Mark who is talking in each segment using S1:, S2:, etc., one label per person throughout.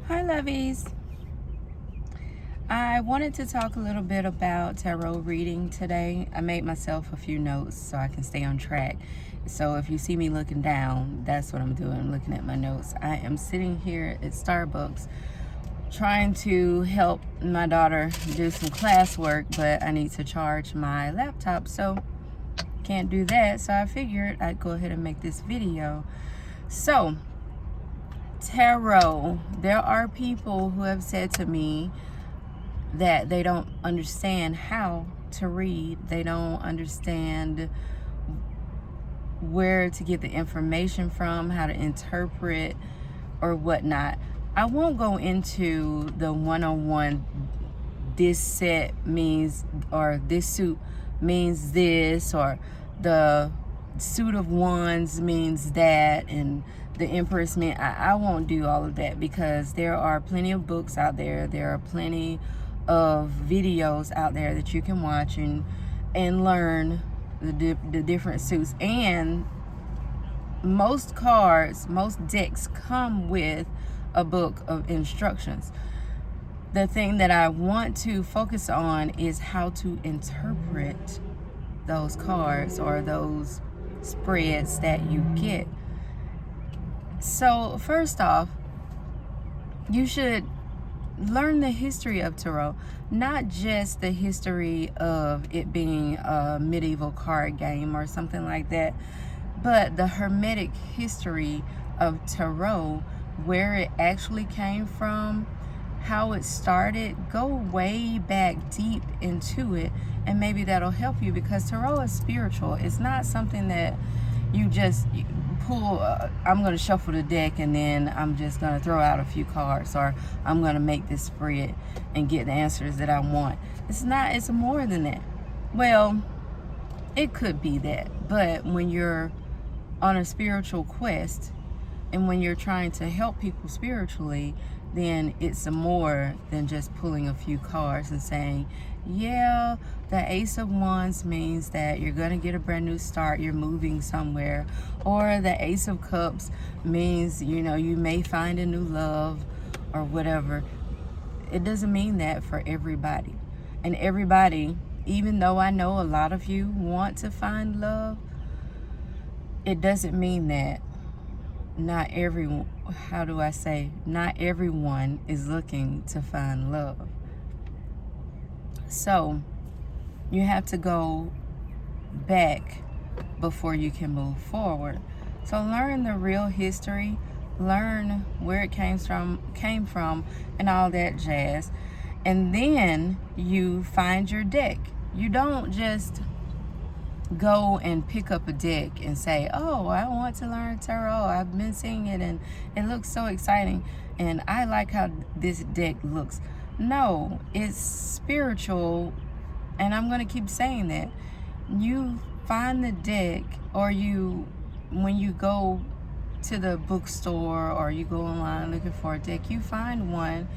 S1: Hi, lovies. I wanted to talk a little bit about tarot reading today. I made myself a few notes so I can stay on track. So if you see me looking down, that's what I'm doing. I'm looking at my notes. I am sitting here at Starbucks trying to help my daughter do some classwork, but I need to charge my laptop, so can't do that. So I figured I'd go ahead and make this video. So, tarot. There are people who have said to me that they don't understand how to read. They don't understand where to get the information from, how to interpret, or whatnot. I won't go into the one-on-one, this set means, or this suit means this, or the suit of wands means that, and the Empress meant. I won't do all of that because there are plenty of books out there. There are plenty of videos out there that you can watch and learn the different suits. And most cards, most decks come with a book of instructions. The thing that I want to focus on is how to interpret those cards or those spreads that you get. So first off, you should learn the history of tarot, not just the history of it being a medieval card game or something like that, but the hermetic history of tarot, where it actually came from, how it started. Go way back deep into it, and maybe that'll help you, because tarot is spiritual. It's not something that you just pull. I'm going to shuffle the deck and then I'm just going to throw out a few cards, or I'm going to make this spread and get the answers that I want. It's not. It's more than that. Well, it could be that, but when you're on a spiritual quest and when you're trying to help people spiritually, then it's more than just pulling a few cards and saying, yeah, the Ace of Wands means that you're going to get a brand new start, you're moving somewhere. Or the Ace of Cups means, you may find a new love or whatever. It doesn't mean that for everybody. And everybody, even though I know a lot of you want to find love, it doesn't mean that not everyone, not everyone is looking to find love. So you have to go back before you can move forward. So learn the real history, learn where it came from and all that jazz. And then you find your deck. You don't just go and pick up a deck and say, oh, I want to learn tarot. I've been seeing it and it looks so exciting and I like how this deck looks. No, it's spiritual, and I'm going to keep saying that. You find the deck, or when you go to the bookstore or you go online looking for a deck, you find one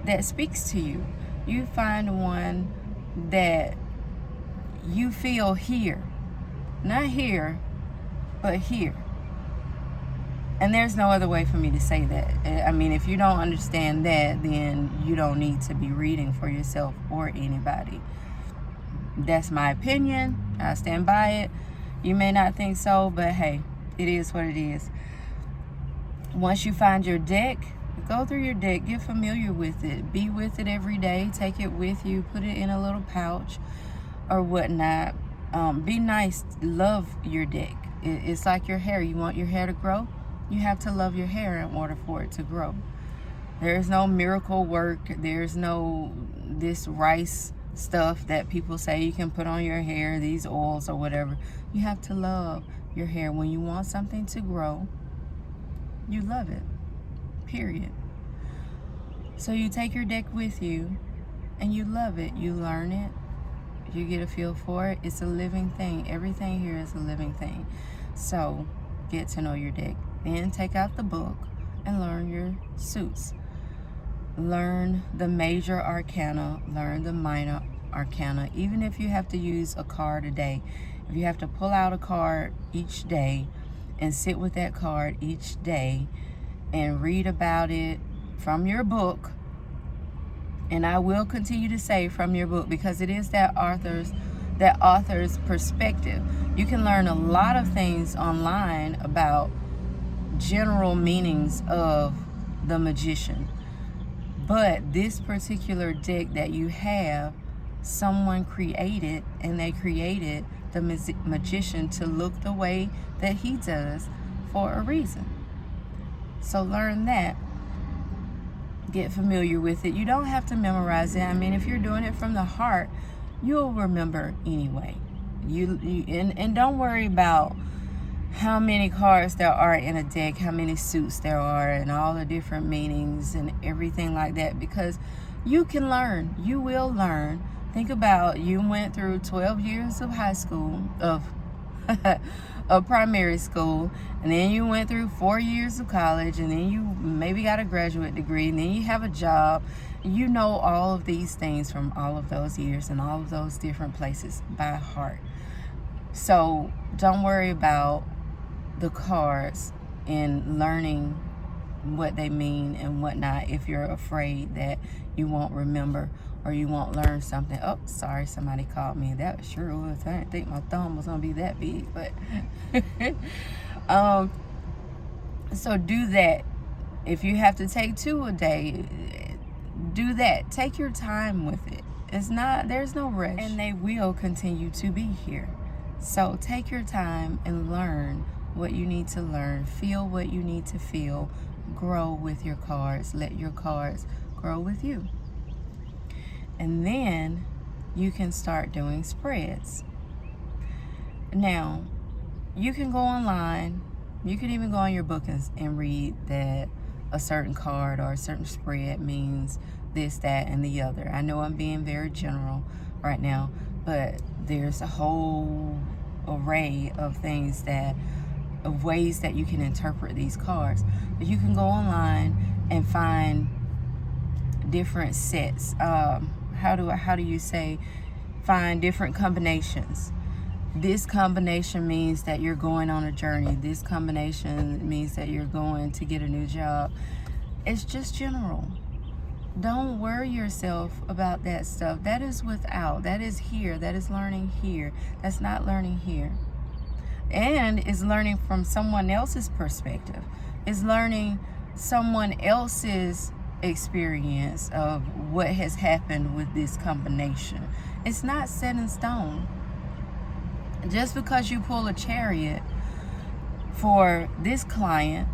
S1: that speaks to you. You find one that you feel here. Not here, but here. And there's no other way for me to say that. I mean, if you don't understand that, then you don't need to be reading for yourself or anybody. That's my opinion. I stand by it. You may not think so, but hey, it is what it is. Once you find your deck, go through your deck, get familiar with it, be with it every day, take it with you, put it in a little pouch or whatnot. Be nice, love your deck. It's like your hair. You want your hair to grow? You have to love your hair in order for it to grow. There's no miracle work. There's no this rice stuff that people say you can put on your hair, these oils or whatever. You have to love your hair. When you want something to grow, you love it, period. So you take your deck with you and you love it. You learn it. You get a feel for it. It's a living thing. Everything here is a living thing. So get to know your deck. Then take out the book and learn your suits. Learn the major arcana, learn the minor arcana. Even if you have to use a card a day, if you have to pull out a card each day and sit with that card each day and read about it, from your book, and I will continue to say from your book, because it is that author's perspective. You can learn a lot of things online about general meanings of the Magician, but this particular deck that you have, someone created, and they created the Magician to look the way that he does for a reason. So learn that. Get familiar with it. You don't have to memorize it. I mean, if you're doing it from the heart, you'll remember anyway. And don't worry about how many cards there are in a deck, how many suits there are, and all the different meanings and everything like that, because you can learn. You will learn. Think about, you went through 12 years of high school, of primary school, and then you went through 4 years of college, and then you maybe got a graduate degree, and then you have a job. You know all of these things from all of those years and all of those different places by heart. So don't worry about the cards and learning what they mean and whatnot if you're afraid that you won't remember or you won't learn something. Oh, sorry, somebody called me. That sure was. I didn't think my thumb was gonna be that big, but so do that. If you have to take 2 a day, do that. Take your time with it. There's no rush, and they will continue to be here. So take your time and learn what you need to learn. Feel what you need to feel. Grow with your cards. Let your cards grow with you. And then you can start doing spreads. Now, you can go online. You can even go on your book and read that a certain card or a certain spread means this, that, and the other. I know I'm being very general right now, but there's a whole array of ways that you can interpret these cards. But you can go online and find different sets. How do you say, find different combinations. This combination means that you're going on a journey. This combination means that you're going to get a new job. It's just general. Don't worry yourself about that stuff. That is without. That is here. That is learning here. That's not learning here. And is learning from someone else's perspective. Is learning someone else's experience of what has happened with this combination. It's not set in stone. Just because you pull a Chariot for this client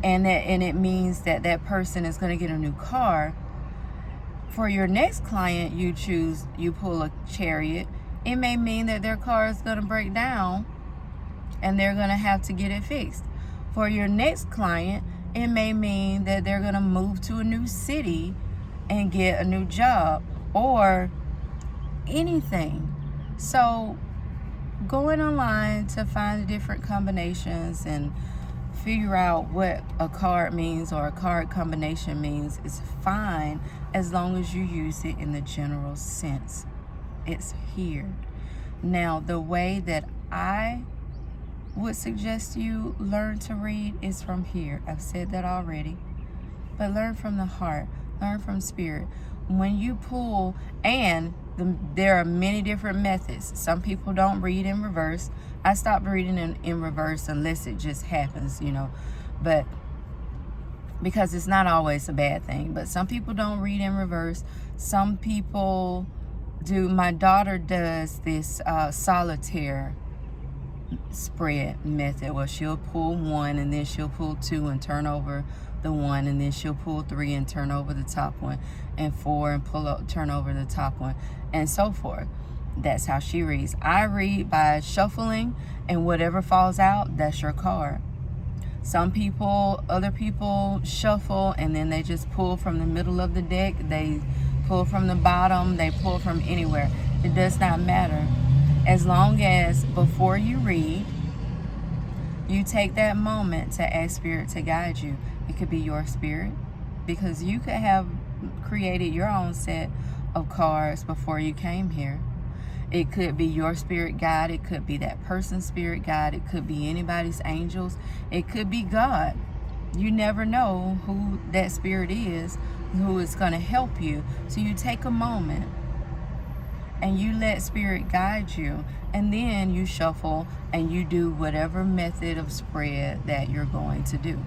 S1: and it means that person is going to get a new car, for your next client you pull a Chariot, it may mean that their car is going to break down and they're going to have to get it fixed. For your next client, it may mean that they're going to move to a new city and get a new job or anything. So going online to find different combinations and figure out what a card means or a card combination means is fine, as long as you use it in the general sense. It's here. Now, the way that I would suggest you learn to read is from here. I've said that already. But learn from the heart. Learn from spirit. When you pull, there are many different methods. Some people don't read in reverse. I stopped reading in reverse unless it just happens, but because it's not always a bad thing. But some people don't read in reverse. Some people do. My daughter does this solitaire spread method where she'll pull 1 and then she'll pull 2 and turn over the 1, and then she'll pull 3 and turn over the top one, and 4 and turn over the top one, and so forth. That's how she reads. I read by shuffling, and whatever falls out, that's your card. Other people shuffle and then they just pull from the middle of the deck. They pull from the bottom. They pull from anywhere. It does not matter. As long as before you read, you take that moment to ask Spirit to guide you. It could be your spirit, because you could have created your own set of cards before you came here. It could be your spirit guide. It could be that person's spirit guide. It could be anybody's angels. It could be God. You never know who that spirit is, who is going to help you. So you take a moment and you let spirit guide you, and then you shuffle and you do whatever method of spread that you're going to do.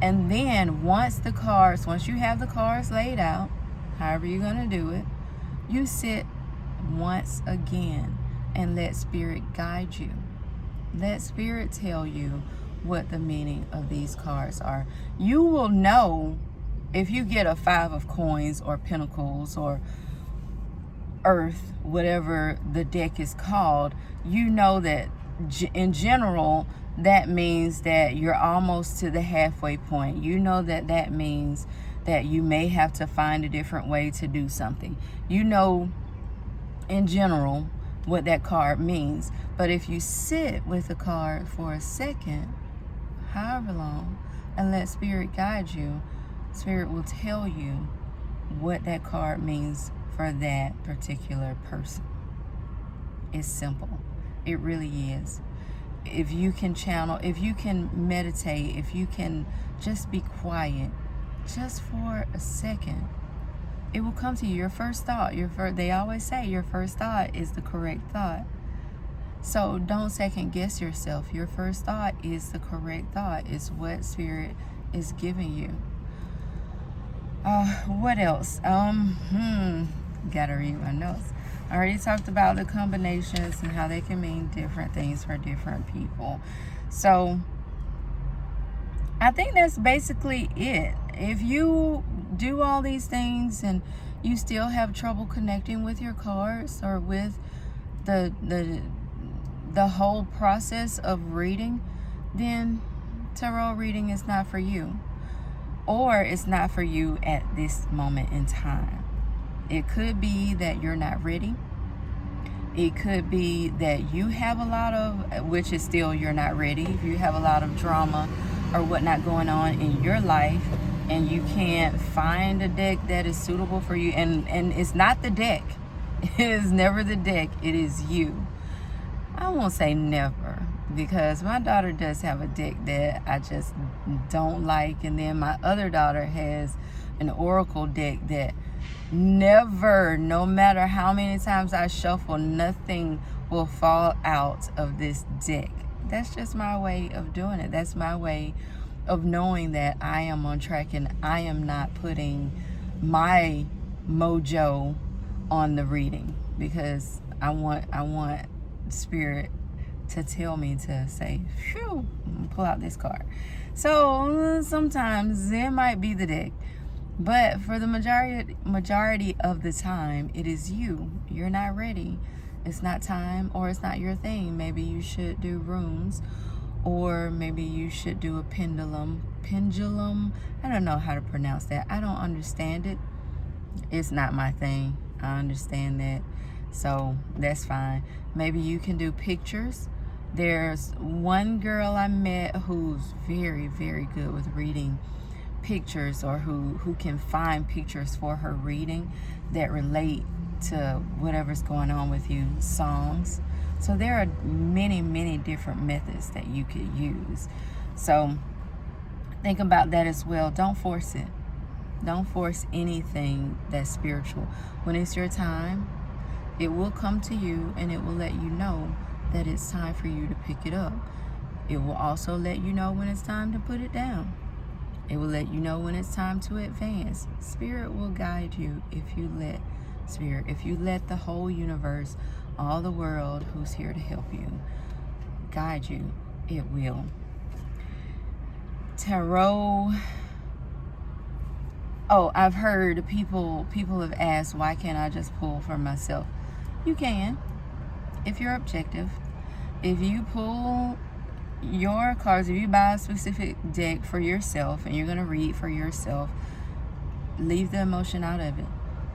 S1: And then once you have the cards laid out, however you're going to do it, you sit once again and let spirit guide you. Let spirit tell you what the meaning of these cards are. You will know if you get a 5 of coins or pentacles or earth, whatever the deck is called. You know that in general, that means that you're almost to the halfway point. You know that means that you may have to find a different way to do something. You know in general what that card means. But if you sit with the card for a second, however long, and let spirit guide you, spirit will tell you what that card means for that particular person. It's simple. It really is. If you can channel, if you can meditate, if you can just be quiet just for a second, it will come to you. Your first thought, they always say your first thought is the correct thought. So don't second guess yourself. Your first thought is the correct thought. It's what spirit is giving you. What else? Gotta read my notes. I already talked about the combinations and how they can mean different things for different people. So I think that's basically it. If you do all these things and you still have trouble connecting with your cards or with the whole process of reading, then tarot reading is not for you. Or it's not for you at this moment in time. It could be that you're not ready. It could be that you have a lot of, which is still you're not ready. If you have a lot of drama or whatnot going on in your life and you can't find a deck that is suitable for you, and it's not the deck. It is never the deck. It is you. I won't say never, because my daughter does have a deck that I just don't like, and then my other daughter has an oracle deck that never, no matter how many times I shuffle, nothing will fall out of this deck. That's just my way of doing it. That's my way of knowing that I am on track and I am not putting my mojo on the reading, because I want spirit to tell me to say, phew, pull out this card. So sometimes it might be the deck, but for the majority of the time, it is you. You're not ready. It's not time, or it's not your thing. Maybe you should do runes, or maybe you should do a pendulum. I don't know how to pronounce that. I don't understand it. It's not my thing. I understand that. So that's fine. Maybe you can do pictures. There's one girl I met who's very, very good with reading pictures, or who can find pictures for her reading that relate to whatever's going on with you, songs. So there are many, many different methods that you could use. So think about that as well. Don't force it. Don't force anything that's spiritual. When it's your time, it will come to you, and it will let you know that it's time for you to pick it up. It will also let you know when it's time to put it down. It will let you know when it's time to advance. Spirit will guide you if you let spirit, if you let the whole universe, all the world who's here to help you, guide you. It will. Tarot. Oh, I've heard people have asked, why can't I just pull for myself? You can, if you're objective. If you pull your cards, if you buy a specific deck for yourself and you're going to read for yourself, leave the emotion out of it.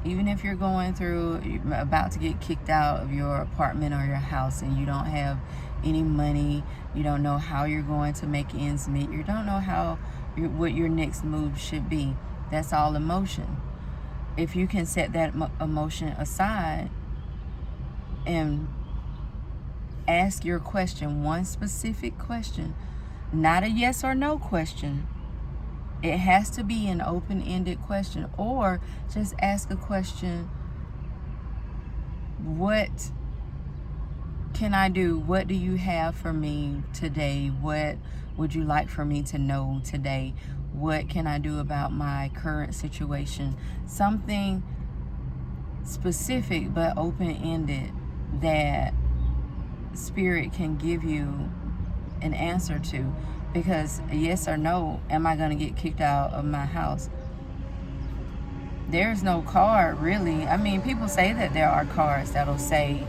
S1: Even if you're going through, you're about to get kicked out of your apartment or your house and you don't have any money, you don't know how you're going to make ends meet, you don't know what your next move should be. That's all emotion. If you can set that emotion aside and ask your question, one specific question, not a yes or no question, It has to be an open-ended question, or just ask a question. What can I do? What do you have for me today? What would you like for me to know today? What can I do about my current situation? Something specific but open-ended that Spirit can give you an answer to. Because yes or no, am I going to get kicked out of my house? There's no card, really. I mean, people say that there are cards that'll say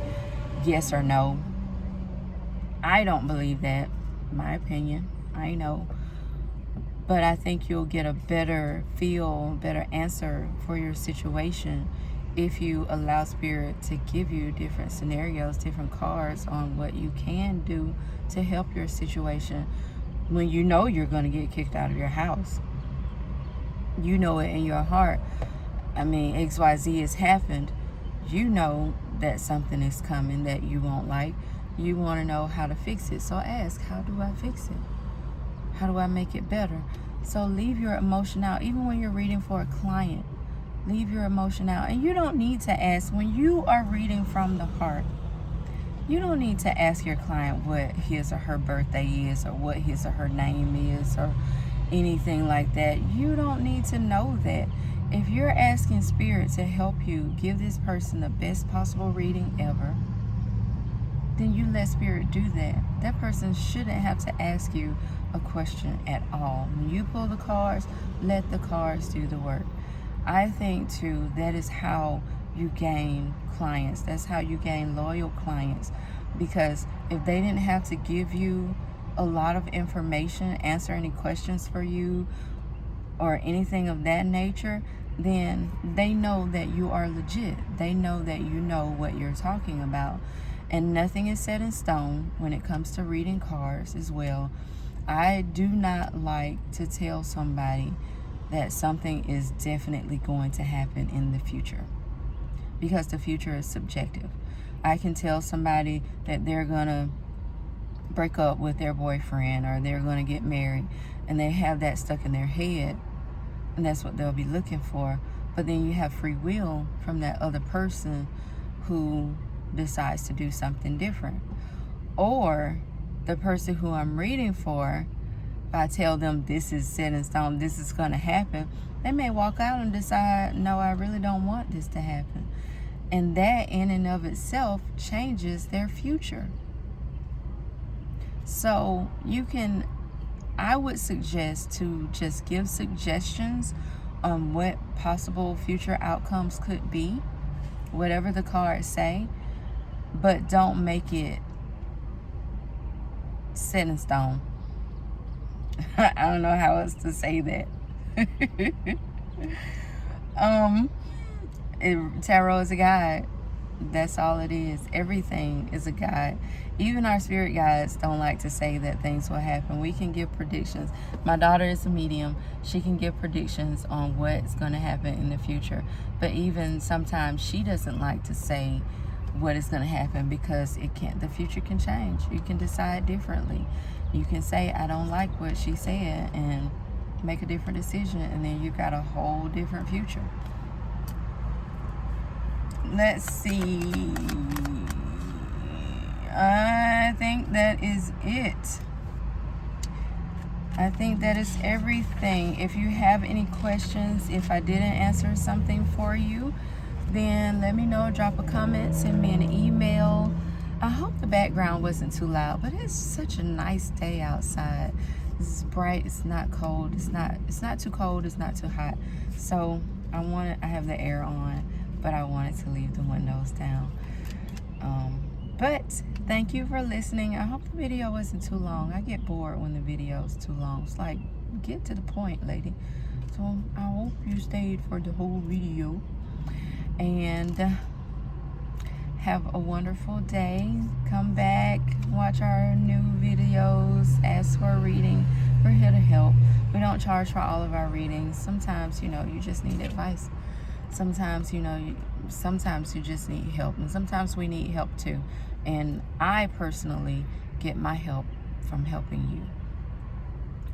S1: yes or no. I don't believe that, my opinion. I know. But I think you'll get a better feel, better answer for your situation if you allow Spirit to give you different scenarios, different cards on what you can do to help your situation when you know you're going to get kicked out of your house. You know it in your heart. I mean, XYZ has happened. You know that something is coming that you won't like. You want to know how to fix it. So ask, how do I fix it? How do I make it better? So leave your emotion out. Even when you're reading for a client, leave your emotion out. And you don't need to ask. When you are reading from the heart, you don't need to ask your client what his or her birthday is, or what his or her name is, or anything like that. You don't need to know that. If you're asking Spirit to help you give this person the best possible reading ever, then you let Spirit do that. That person shouldn't have to ask you a question at all. When you pull the cards, let the cards do the work. I think too, that is how you gain clients. That's how you gain loyal clients. Because if they didn't have to give you a lot of information, answer any questions for you, or anything of that nature, then they know that you are legit. They know that you know what you're talking about. And nothing is set in stone when it comes to reading cards as well. I do not like to tell somebody that something is definitely going to happen in the future, because the future is subjective. I can tell somebody that they're going to break up with their boyfriend, or they're going to get married, and they have that stuck in their head, and that's what they'll be looking for. But then you have free will from that other person who decides to do something different. Or the person who I'm reading for, if I tell them this is set in stone, this is going to happen, they may walk out and decide, no, I really don't want this to happen. And that in and of itself changes their future. So I would suggest to just give suggestions on what possible future outcomes could be, whatever the cards say, but don't make it set in stone. I don't know how else to say that. Tarot is a guide. That's all it is. Everything is a guide. Even our spirit guides don't like to say that things will happen. We can give predictions. My daughter is a medium. She can give predictions on what's going to happen in the future. But even sometimes she doesn't like to say what is going to happen, because the future can change. You can decide differently. You can say, I don't like what she said, and make a different decision, and then you got a whole different future. Let's see. I think that is it. I think that is everything. If you have any questions, if I didn't answer something for you, then let me know. Drop a comment, send me an email. I hope the background wasn't too loud, but it's such a nice day outside. It's bright, it's not cold, it's not too cold, it's not too hot. So I have the air on, but I wanted to leave the windows down. But thank you for listening. I hope the video wasn't too long. I get bored when the video is too long. It's like, get to the point, lady. So I hope you stayed for the whole video. And have a wonderful day. Come back, watch our new videos, ask for a reading. We're here to help. We don't charge for all of our readings. Sometimes, you just need advice. Sometimes, sometimes you just need help. And sometimes we need help too. And I personally get my help from helping you.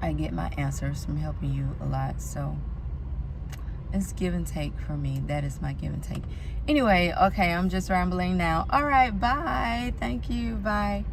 S1: I get my answers from helping you a lot. So it's give and take for me. That is my give and take. Anyway, okay, I'm just rambling now. All right, bye. Thank you. Bye.